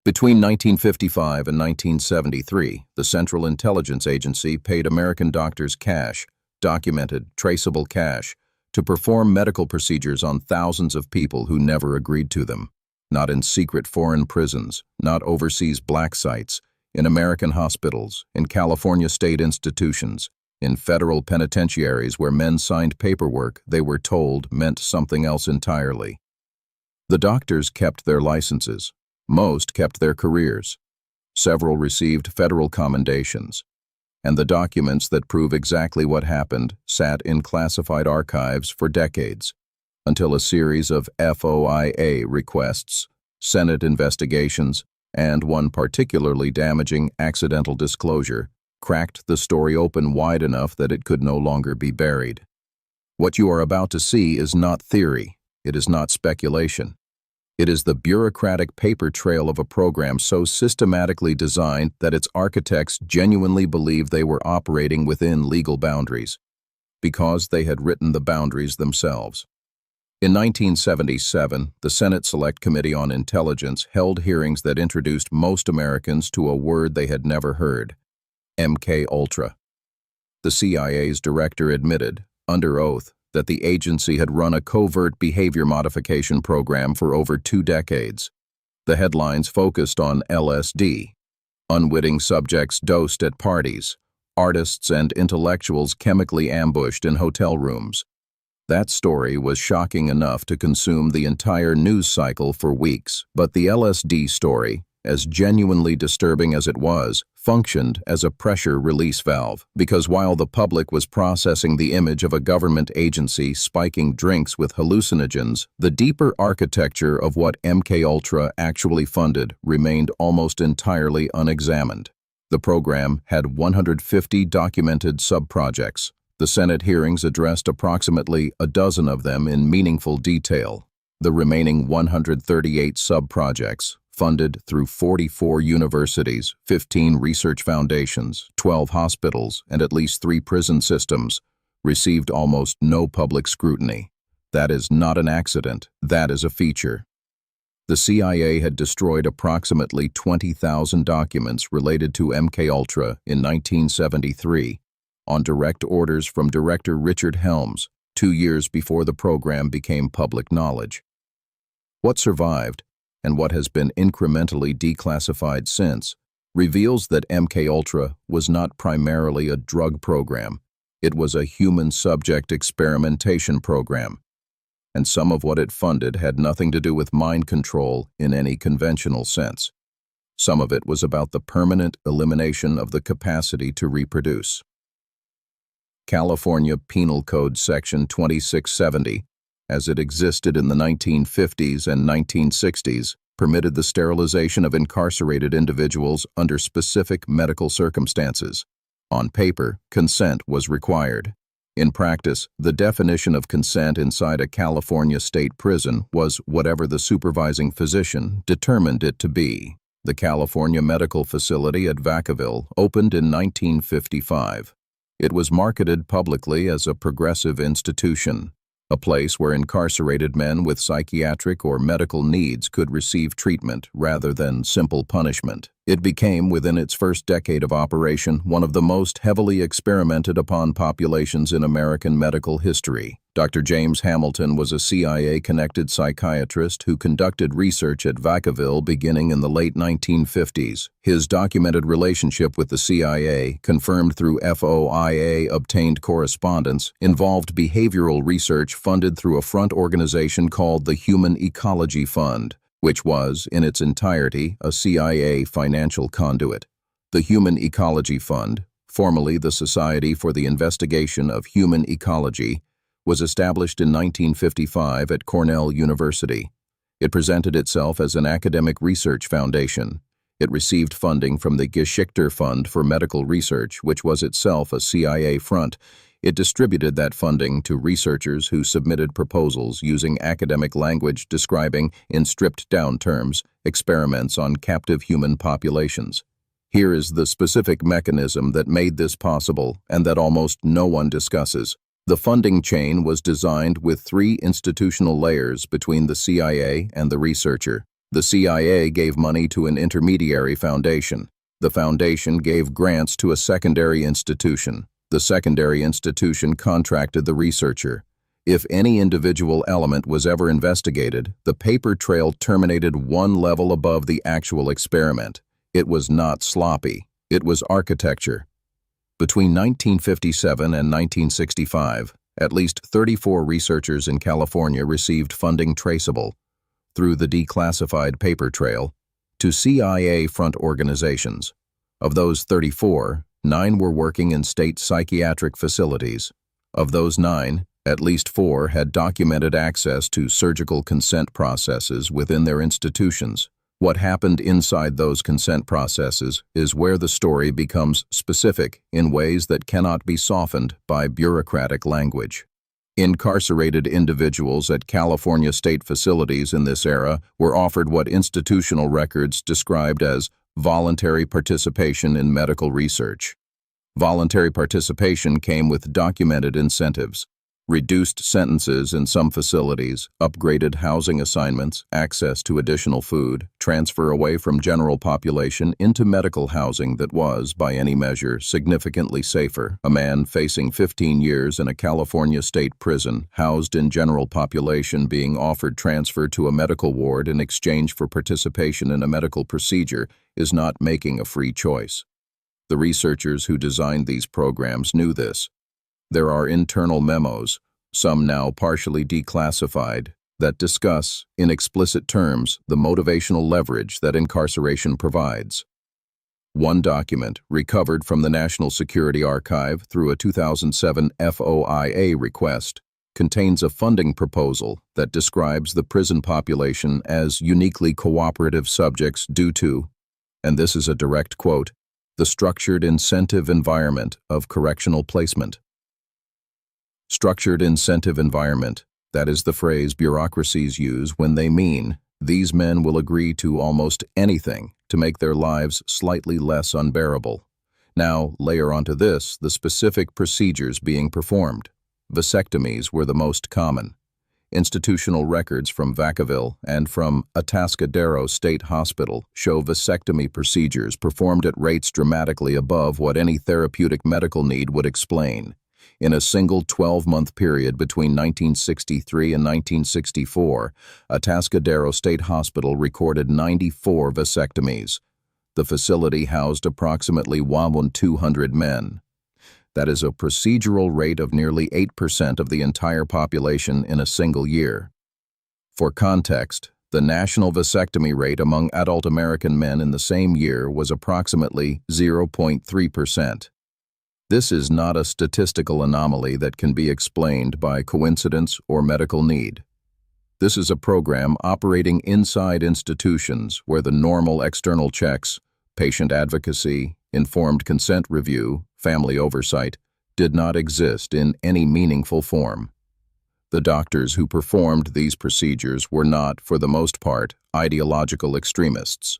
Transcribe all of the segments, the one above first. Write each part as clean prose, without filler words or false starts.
Between 1955 and 1973, the Central Intelligence Agency paid American doctors cash, documented, traceable cash, to perform medical procedures on thousands of people who never agreed to them. Not in secret foreign prisons, not overseas black sites, in American hospitals, in California state institutions, in federal penitentiaries where men signed paperwork they were told meant something else entirely. The doctors kept their licenses. Most kept their careers. Several received federal commendations. And the documents that prove exactly what happened sat in classified archives for decades, until a series of FOIA requests, Senate investigations, and one particularly damaging accidental disclosure cracked the story open wide enough that it could no longer be buried. What you are about to see is not theory. It is not speculation. It is the bureaucratic paper trail of a program so systematically designed that its architects genuinely believed they were operating within legal boundaries, because they had written the boundaries themselves. In 1977, the Senate Select Committee on Intelligence held hearings that introduced most Americans to a word they had never heard: MK-Ultra. The CIA's director admitted, under oath, that the agency had run a covert behavior modification program for over 2 decades. The headlines focused on LSD, unwitting subjects dosed at parties, artists and intellectuals chemically ambushed in hotel rooms. That story was shocking enough to consume the entire news cycle for weeks, but the LSD story, as genuinely disturbing as it was, functioned as a pressure release valve, because while the public was processing the image of a government agency spiking drinks with hallucinogens, the deeper architecture of what MK-Ultra actually funded remained almost entirely unexamined. The program had 150 documented sub-projects. The Senate hearings addressed approximately a dozen of them in meaningful detail. The remaining 138 sub-projects, funded through 44 universities, 15 research foundations, 12 hospitals, and at least 3 prison systems, received almost no public scrutiny. That is not an accident, that is a feature. The CIA had destroyed approximately 20,000 documents related to MK-Ultra in 1973, on direct orders from Director Richard Helms, 2 years before the program became public knowledge. What survived, and what has been incrementally declassified since, reveals that MK-Ultra was not primarily a drug program. It was a human subject experimentation program, and some of what it funded had nothing to do with mind control in any conventional sense. Some of it was about the permanent elimination of the capacity to reproduce. California Penal Code Section 2670, as it existed in the 1950s and 1960s, permitted the sterilization of incarcerated individuals under specific medical circumstances. On paper, consent was required. In practice, the definition of consent inside a California state prison was whatever the supervising physician determined it to be. The California Medical Facility at Vacaville opened in 1955. It was marketed publicly as a progressive institution, a place where incarcerated men with psychiatric or medical needs could receive treatment rather than simple punishment. It became, within its first decade of operation, one of the most heavily experimented upon populations in American medical history. Dr. James Hamilton was a CIA-connected psychiatrist who conducted research at Vacaville beginning in the late 1950s. His documented relationship with the CIA, confirmed through FOIA-obtained correspondence, involved behavioral research funded through a front organization called the Human Ecology Fund, which was, in its entirety, a CIA financial conduit. The Human Ecology Fund, formerly the Society for the Investigation of Human Ecology, was established in 1955 at Cornell University. It presented itself as an academic research foundation. It received funding from the Geschichter Fund for Medical Research, which was itself a CIA front. It distributed that funding to researchers who submitted proposals using academic language describing, in stripped-down terms, experiments on captive human populations. Here is the specific mechanism that made this possible and that almost no one discusses. The funding chain was designed with 3 institutional layers between the CIA and the researcher. The CIA gave money to an intermediary foundation. The foundation gave grants to a secondary institution. The secondary institution contracted the researcher. If any individual element was ever investigated, the paper trail terminated one level above the actual experiment. It was not sloppy. It was architecture. Between 1957 and 1965, at least 34 researchers in California received funding traceable through the declassified paper trail to CIA-front organizations. Of those 34, 9 were working in state psychiatric facilities. Of those 9, at least 4 had documented access to surgical consent processes within their institutions. What happened inside those consent processes is where the story becomes specific in ways that cannot be softened by bureaucratic language. Incarcerated individuals at California state facilities in this era were offered what institutional records described as voluntary participation in medical research. Voluntary participation came with documented incentives: reduced sentences in some facilities, upgraded housing assignments, access to additional food, transfer away from general population into medical housing that was, by any measure, significantly safer. A man facing 15 years in a California state prison, housed in general population, being offered transfer to a medical ward in exchange for participation in a medical procedure is not making a free choice. The researchers who designed these programs knew this. There are internal memos, some now partially declassified, that discuss, in explicit terms, the motivational leverage that incarceration provides. One document, recovered from the National Security Archive through a 2007 FOIA request, contains a funding proposal that describes the prison population as uniquely cooperative subjects due to, and this is a direct quote, the structured incentive environment of correctional placement. Structured incentive environment, that is the phrase bureaucracies use when they mean these men will agree to almost anything to make their lives slightly less unbearable. Now, layer onto this the specific procedures being performed. Vasectomies were the most common. Institutional records from Vacaville and from Atascadero State Hospital show vasectomy procedures performed at rates dramatically above what any therapeutic medical need would explain. In a single 12-month period between 1963 and 1964, Atascadero State Hospital recorded 94 vasectomies. The facility housed approximately 1,200 men. That is a procedural rate of nearly 8% of the entire population in a single year. For context, the national vasectomy rate among adult American men in the same year was approximately 0.3%. This is not a statistical anomaly that can be explained by coincidence or medical need. This is a program operating inside institutions where the normal external checks, patient advocacy, informed consent review, family oversight, did not exist in any meaningful form. The doctors who performed these procedures were not, for the most part, ideological extremists.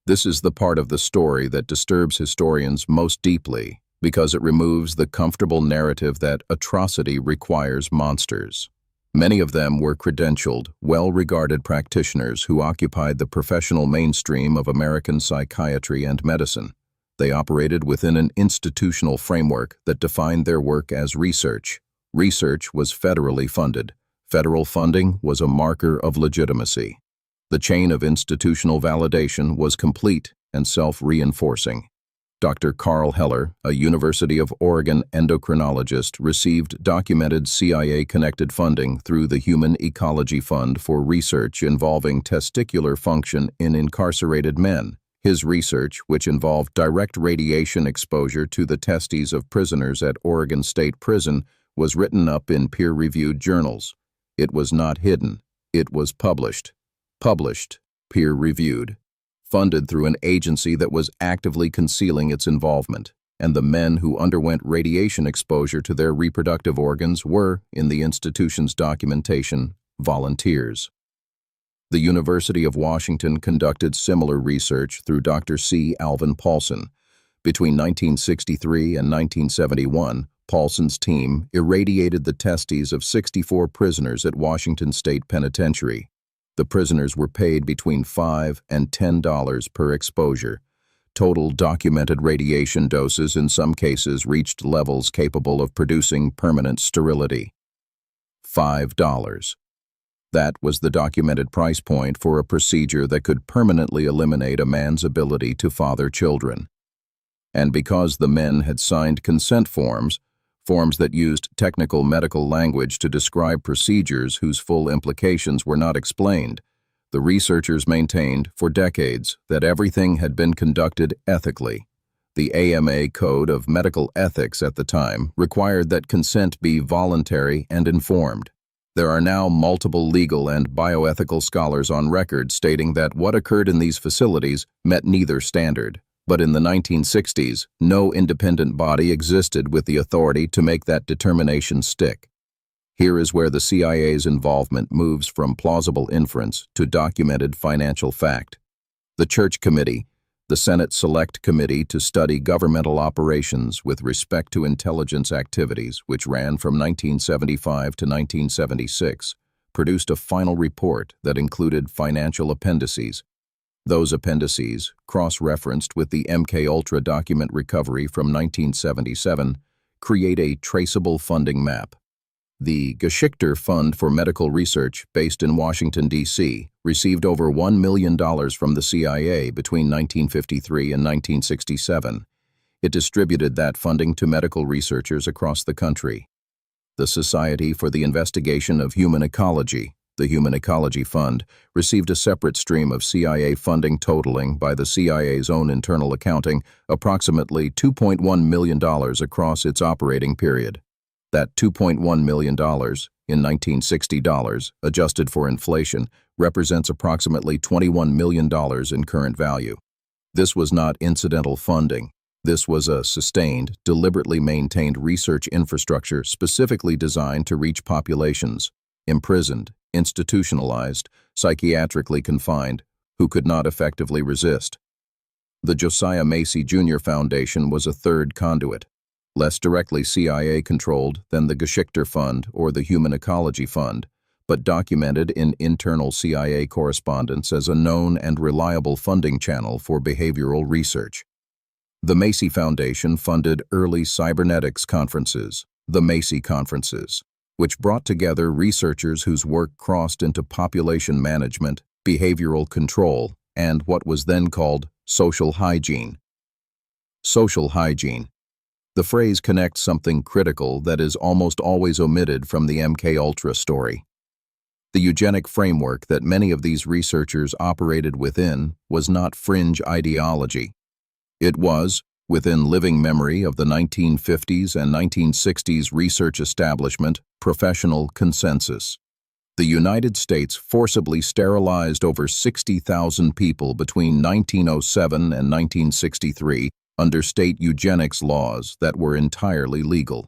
This is the part of the story that disturbs historians most deeply, because it removes the comfortable narrative that atrocity requires monsters. Many of them were credentialed, well-regarded practitioners who occupied the professional mainstream of American psychiatry and medicine. They operated within an institutional framework that defined their work as research. Research was federally funded. Federal funding was a marker of legitimacy. The chain of institutional validation was complete and self-reinforcing. Dr. Carl Heller, a University of Oregon endocrinologist, received documented CIA-connected funding through the Human Ecology Fund for research involving testicular function in incarcerated men. His research, which involved direct radiation exposure to the testes of prisoners at Oregon State Prison, was written up in peer-reviewed journals. It was not hidden. It was published. Published, peer-reviewed. Funded through an agency that was actively concealing its involvement, and the men who underwent radiation exposure to their reproductive organs were, in the institution's documentation, volunteers. The University of Washington conducted similar research through Dr. C. Alvin Paulson. Between 1963 and 1971, Paulson's team irradiated the testes of 64 prisoners at Washington State Penitentiary. The prisoners were paid between $5 and $10 per exposure. Total documented radiation doses in some cases reached levels capable of producing permanent sterility. $5. That was the documented price point for a procedure that could permanently eliminate a man's ability to father children. And because the men had signed consent forms that used technical medical language to describe procedures whose full implications were not explained, the researchers maintained for decades that everything had been conducted ethically. The AMA Code of Medical Ethics at the time required that consent be voluntary and informed. There are now multiple legal and bioethical scholars on record stating that what occurred in these facilities met neither standard. But in the 1960s, no independent body existed with the authority to make that determination stick. Here is where the CIA's involvement moves from plausible inference to documented financial fact. The Church Committee, the Senate Select Committee to study governmental operations with respect to intelligence activities, which ran from 1975 to 1976, produced a final report that included financial appendices. Those appendices, cross-referenced with the MKUltra document recovery from 1977, create a traceable funding map. The Geschichte Fund for Medical Research, based in Washington, D.C., received over $1 million from the CIA between 1953 and 1967. It distributed that funding to medical researchers across the country. The Society for the Investigation of Human Ecology, the Human Ecology Fund, received a separate stream of CIA funding totaling, by the CIA's own internal accounting, approximately $2.1 million across its operating period. That $2.1 million, in 1960 dollars, adjusted for inflation, represents approximately $21 million in current value. This was not incidental funding. This was a sustained, deliberately maintained research infrastructure specifically designed to reach populations, imprisoned, institutionalized, psychiatrically confined, who could not effectively resist. The Josiah Macy Jr. Foundation was a third conduit, less directly CIA-controlled than the Geschichte Fund or the Human Ecology Fund, but documented in internal CIA correspondence as a known and reliable funding channel for behavioral research. The Macy Foundation funded early cybernetics conferences, the Macy Conferences, which brought together researchers whose work crossed into population management, behavioral control, and what was then called social hygiene. Social hygiene. The phrase connects something critical that is almost always omitted from the MKUltra story. The eugenic framework that many of these researchers operated within was not fringe ideology. It was, within living memory of the 1950s and 1960s research establishment, professional consensus. The United States forcibly sterilized over 60,000 people between 1907 and 1963 under state eugenics laws that were entirely legal.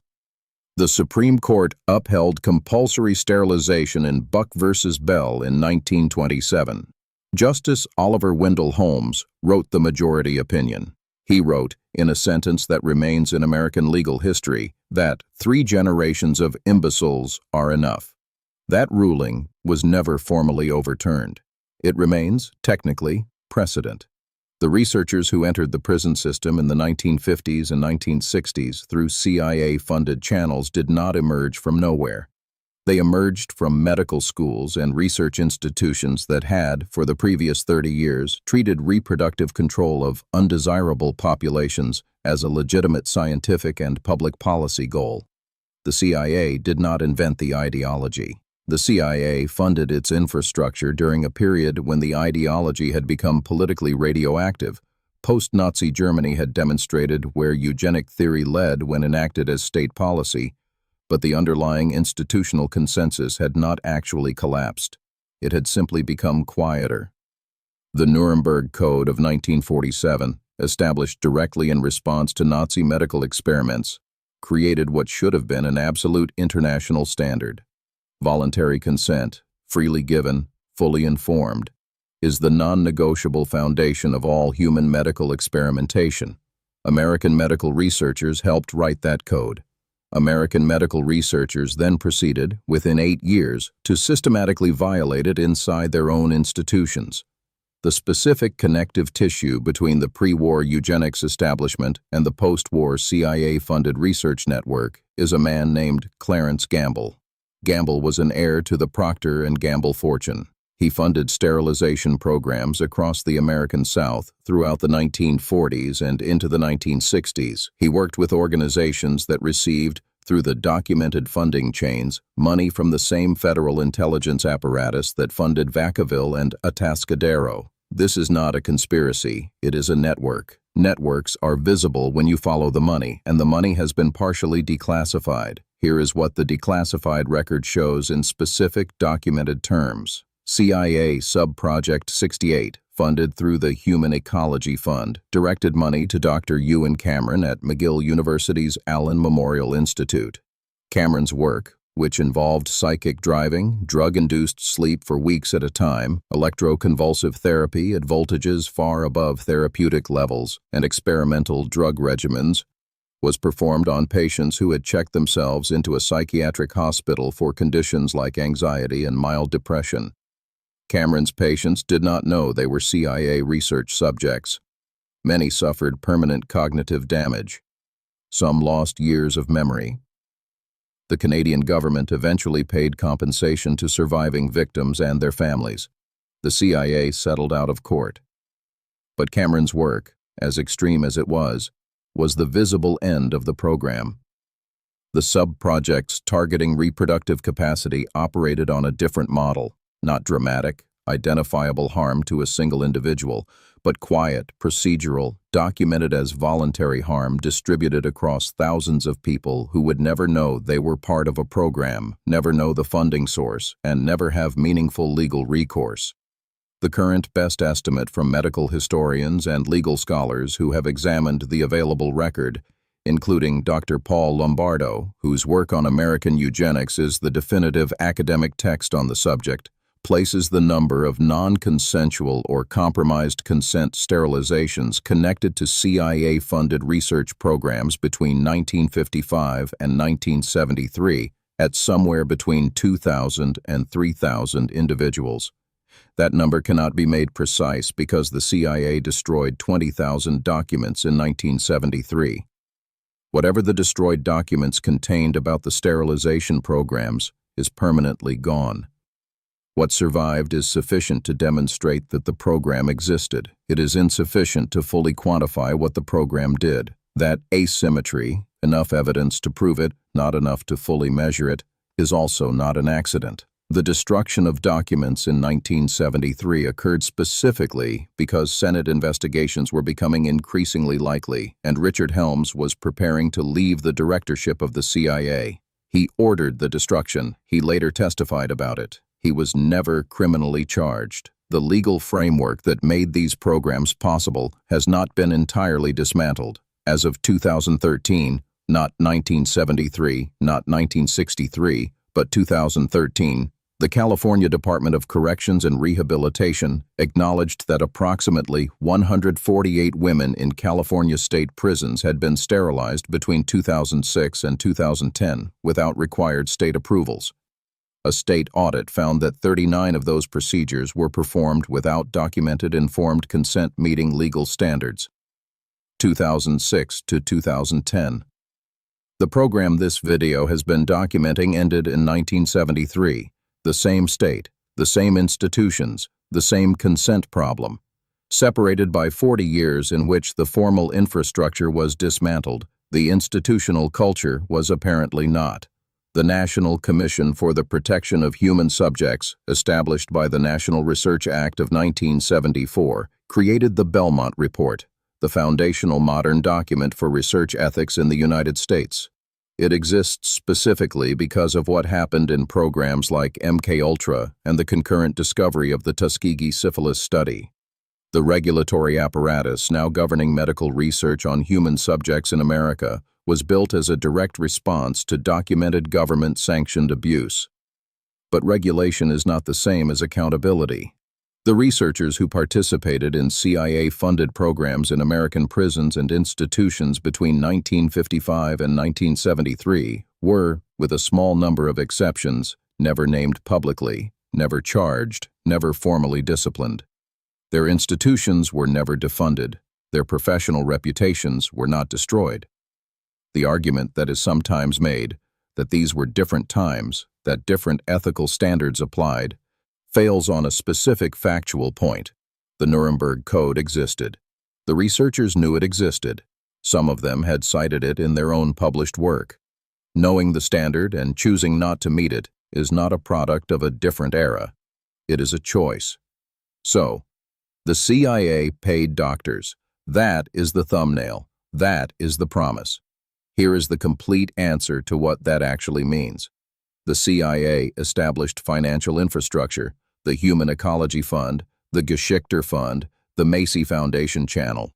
The Supreme Court upheld compulsory sterilization in Buck v. Bell in 1927. Justice Oliver Wendell Holmes wrote the majority opinion. He wrote, in a sentence that remains in American legal history, that 3 generations of imbeciles are enough. That ruling was never formally overturned. It remains, technically, precedent. The researchers who entered the prison system in the 1950s and 1960s through CIA-funded channels did not emerge from nowhere. They emerged from medical schools and research institutions that had, for the previous 30 years, treated reproductive control of undesirable populations as a legitimate scientific and public policy goal. The CIA did not invent the ideology. The CIA funded its infrastructure during a period when the ideology had become politically radioactive. Post-Nazi Germany had demonstrated where eugenic theory led when enacted as state policy, but the underlying institutional consensus had not actually collapsed. It had simply become quieter. The Nuremberg Code of 1947, established directly in response to Nazi medical experiments, created what should have been an absolute international standard. Voluntary consent, freely given, fully informed, is the non-negotiable foundation of all human medical experimentation. American medical researchers helped write that code. American medical researchers then proceeded, within 8 years, to systematically violate it inside their own institutions. The specific connective tissue between the pre-war eugenics establishment and the post-war CIA-funded research network is a man named Clarence Gamble. Gamble was an heir to the Procter & Gamble fortune. He funded sterilization programs across the American South throughout the 1940s and into the 1960s. He worked with organizations that received, through the documented funding chains, money from the same federal intelligence apparatus that funded Vacaville and Atascadero. This is not a conspiracy, it is a network. Networks are visible when you follow the money, and the money has been partially declassified. Here is what the declassified record shows in specific documented terms. CIA Sub-Project 68, funded through the Human Ecology Fund, directed money to Dr. Ewan Cameron at McGill University's Allen Memorial Institute. Cameron's work, which involved psychic driving, drug-induced sleep for weeks at a time, electroconvulsive therapy at voltages far above therapeutic levels, and experimental drug regimens, was performed on patients who had checked themselves into a psychiatric hospital for conditions like anxiety and mild depression. Cameron's patients did not know they were CIA research subjects. Many suffered permanent cognitive damage. Some lost years of memory. The Canadian government eventually paid compensation to surviving victims and their families. The CIA settled out of court. But Cameron's work, as extreme as it was the visible end of the program. The sub-projects targeting reproductive capacity operated on a different model. Not dramatic, identifiable harm to a single individual, but quiet, procedural, documented as voluntary harm distributed across thousands of people who would never know they were part of a program, never know the funding source, and never have meaningful legal recourse. The current best estimate from medical historians and legal scholars who have examined the available record, including Dr. Paul Lombardo, whose work on American eugenics is the definitive academic text on the subject, places the number of non-consensual or compromised consent sterilizations connected to CIA-funded research programs between 1955 and 1973 at somewhere between 2,000 and 3,000 individuals. That number cannot be made precise because the CIA destroyed 20,000 documents in 1973. Whatever the destroyed documents contained about the sterilization programs is permanently gone. What survived is sufficient to demonstrate that the program existed. It is insufficient to fully quantify what the program did. That asymmetry, enough evidence to prove it, not enough to fully measure it, is also not an accident. The destruction of documents in 1973 occurred specifically because Senate investigations were becoming increasingly likely, and Richard Helms was preparing to leave the directorship of the CIA. He ordered the destruction. He later testified about it. He was never criminally charged. The legal framework that made these programs possible has not been entirely dismantled. As of 2013, not 1973, not 1963, but 2013, the California Department of Corrections and Rehabilitation acknowledged that approximately 148 women in California state prisons had been sterilized between 2006 and 2010 without required state approvals. A state audit found that 39 of those procedures were performed without documented informed consent meeting legal standards. 2006 to 2010. The program this video has been documenting ended in 1973. The same state, the same institutions, the same consent problem. Separated by 40 years in which the formal infrastructure was dismantled, the institutional culture was apparently not. The National Commission for the Protection of Human Subjects, established by the National Research Act of 1974, created the Belmont Report, the foundational modern document for research ethics in the United States. It exists specifically because of what happened in programs like MKUltra and the concurrent discovery of the Tuskegee syphilis study. The regulatory apparatus now governing medical research on human subjects in America was built as a direct response to documented government-sanctioned abuse. But regulation is not the same as accountability. The researchers who participated in CIA-funded programs in American prisons and institutions between 1955 and 1973 were, with a small number of exceptions, never named publicly, never charged, never formally disciplined. Their institutions were never defunded. Their professional reputations were not destroyed. The argument that is sometimes made, that these were different times, that different ethical standards applied, fails on a specific factual point. The Nuremberg Code existed. The researchers knew it existed. Some of them had cited it in their own published work. Knowing the standard and choosing not to meet it is not a product of a different era. It is a choice. So, the CIA paid doctors. That is the thumbnail. That is the promise. Here is the complete answer to what that actually means. The CIA established financial infrastructure, the Human Ecology Fund, the Geschichter Fund, the Macy Foundation Channel,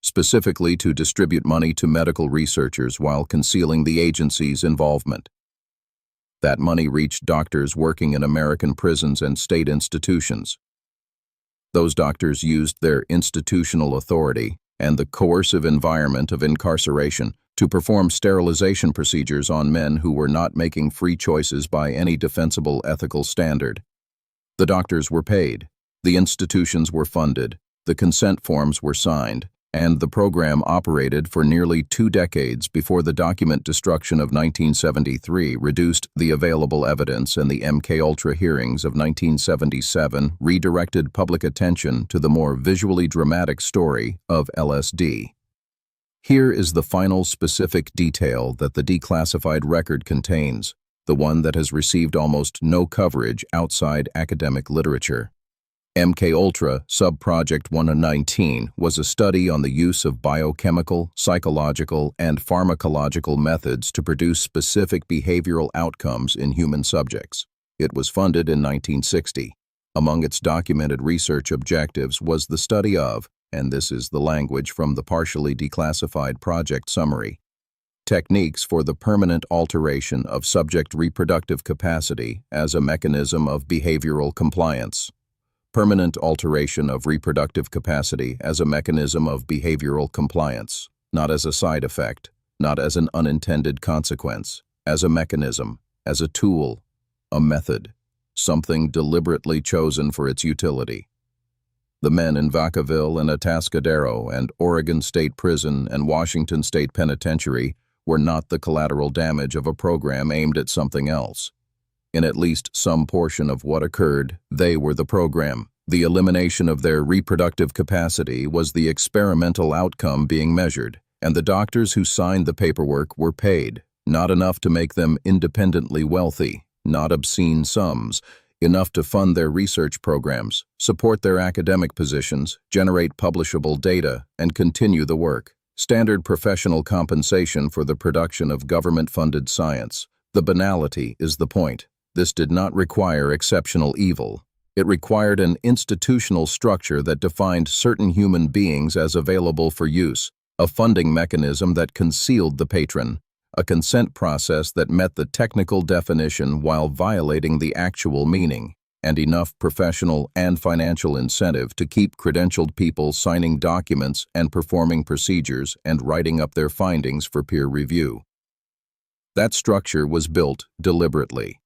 specifically to distribute money to medical researchers while concealing the agency's involvement. That money reached doctors working in American prisons and state institutions. Those doctors used their institutional authority and the coercive environment of incarceration to perform sterilization procedures on men who were not making free choices by any defensible ethical standard. The doctors were paid, the institutions were funded, the consent forms were signed, and the program operated for nearly 2 decades before the document destruction of 1973 reduced the available evidence, and the MKUltra hearings of 1977 redirected public attention to the more visually dramatic story of LSD. Here is the final specific detail that the declassified record contains, the one that has received almost no coverage outside academic literature. MKUltra Subproject 119 was a study on the use of biochemical, psychological, and pharmacological methods to produce specific behavioral outcomes in human subjects. It was funded in 1960. Among its documented research objectives was the study of, and this is the language from the partially declassified project summary, techniques for the permanent alteration of subject reproductive capacity as a mechanism of behavioral compliance. Permanent alteration of reproductive capacity as a mechanism of behavioral compliance, not as a side effect, not as an unintended consequence, as a mechanism, as a tool, a method, something deliberately chosen for its utility. The men in Vacaville and Atascadero and Oregon State Prison and Washington State Penitentiary were not the collateral damage of a program aimed at something else. In at least some portion of what occurred, they were the program. The elimination of their reproductive capacity was the experimental outcome being measured, and the doctors who signed the paperwork were paid, not enough to make them independently wealthy, not obscene sums, enough to fund their research programs, support their academic positions, generate publishable data, and continue the work. Standard professional compensation for the production of government-funded science. The banality is the point. This did not require exceptional evil. It required an institutional structure that defined certain human beings as available for use, a funding mechanism that concealed the patron, a consent process that met the technical definition while violating the actual meaning, and enough professional and financial incentive to keep credentialed people signing documents and performing procedures and writing up their findings for peer review. That structure was built deliberately.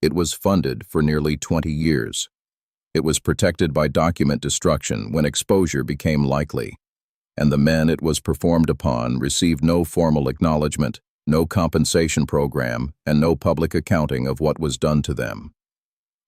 It was funded for nearly 20 years. It was protected by document destruction when exposure became likely, and the men it was performed upon received no formal acknowledgement, no compensation program, and no public accounting of what was done to them.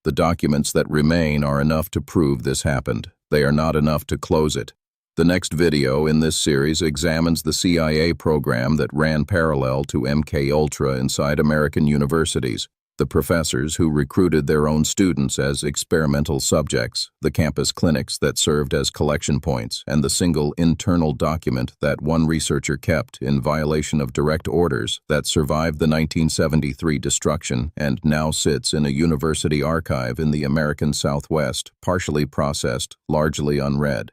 The documents that remain are enough to prove this happened. They are not enough to close it. The next video in this series examines the CIA program that ran parallel to MKUltra inside American universities, the professors who recruited their own students as experimental subjects, the campus clinics that served as collection points, and the single internal document that one researcher kept in violation of direct orders that survived the 1973 destruction and now sits in a university archive in the American Southwest, partially processed, largely unread.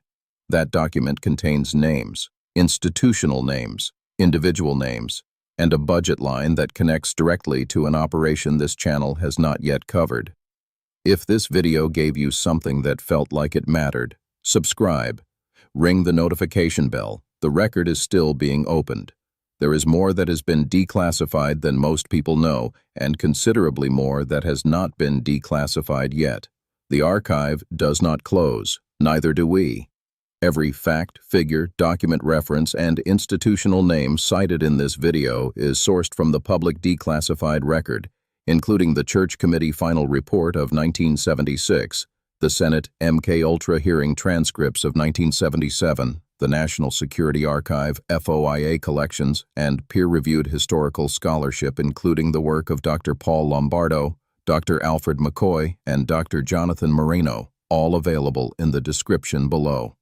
That document contains names, institutional names, individual names, and a budget line that connects directly to an operation this channel has not yet covered. If this video gave you something that felt like it mattered, subscribe. Ring the notification bell. The record is still being opened. There is more that has been declassified than most people know, and considerably more that has not been declassified yet. The archive does not close, neither do we. Every fact, figure, document reference, and institutional name cited in this video is sourced from the public declassified record, including the Church Committee Final Report of 1976, the Senate MK Ultra hearing transcripts of 1977, the National Security Archive FOIA collections, and peer-reviewed historical scholarship including the work of Dr. Paul Lombardo, Dr. Alfred McCoy, and Dr. Jonathan Moreno, all available in the description below.